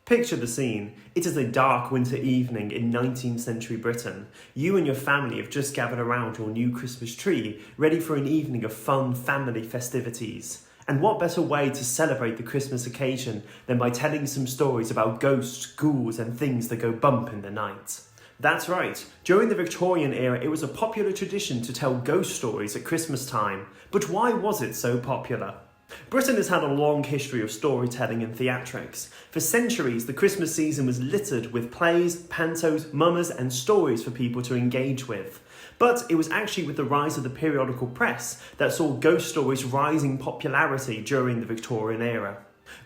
Picture the scene. It is a dark winter evening in 19th century Britain. You and your family have just gathered around your new Christmas tree, ready for an evening of fun family festivities. And what better way to celebrate the Christmas occasion than by telling some stories about ghosts, ghouls, and things that go bump in the night? That's right, during the Victorian era it was a popular tradition to tell ghost stories at Christmas time. But why was it so popular? Britain has had a long history of storytelling and theatrics. For centuries, the Christmas season was littered with plays, pantos, mummers, and stories for people to engage with. But it was actually with the rise of the periodical press that saw ghost stories rise in popularity during the Victorian era.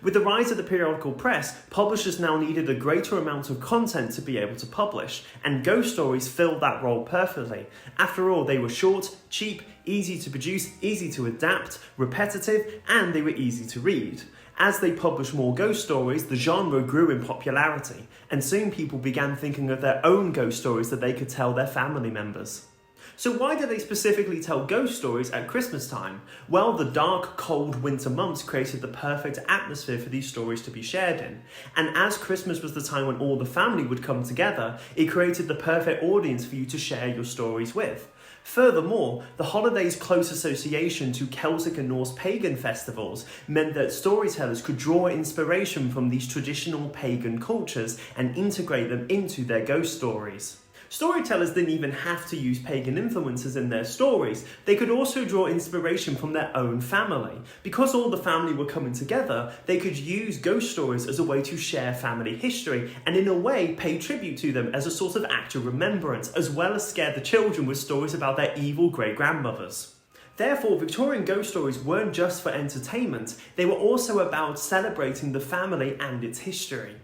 With the rise of the periodical press, publishers now needed a greater amount of content to be able to publish, and ghost stories filled that role perfectly. After all, they were short, cheap, easy to produce, easy to adapt, repetitive, and they were easy to read. As they published more ghost stories, the genre grew in popularity, and soon people began thinking of their own ghost stories that they could tell their family members. So why do they specifically tell ghost stories at Christmas time? Well, the dark, cold winter months created the perfect atmosphere for these stories to be shared in. And as Christmas was the time when all the family would come together, it created the perfect audience for you to share your stories with. Furthermore, the holiday's close association to Celtic and Norse pagan festivals meant that storytellers could draw inspiration from these traditional pagan cultures and integrate them into their ghost stories. Storytellers didn't even have to use pagan influences in their stories. They could also draw inspiration from their own family. Because all the family were coming together, they could use ghost stories as a way to share family history and in a way pay tribute to them as a sort of act of remembrance, as well as scare the children with stories about their evil great-grandmothers. Therefore, Victorian ghost stories weren't just for entertainment, they were also about celebrating the family and its history.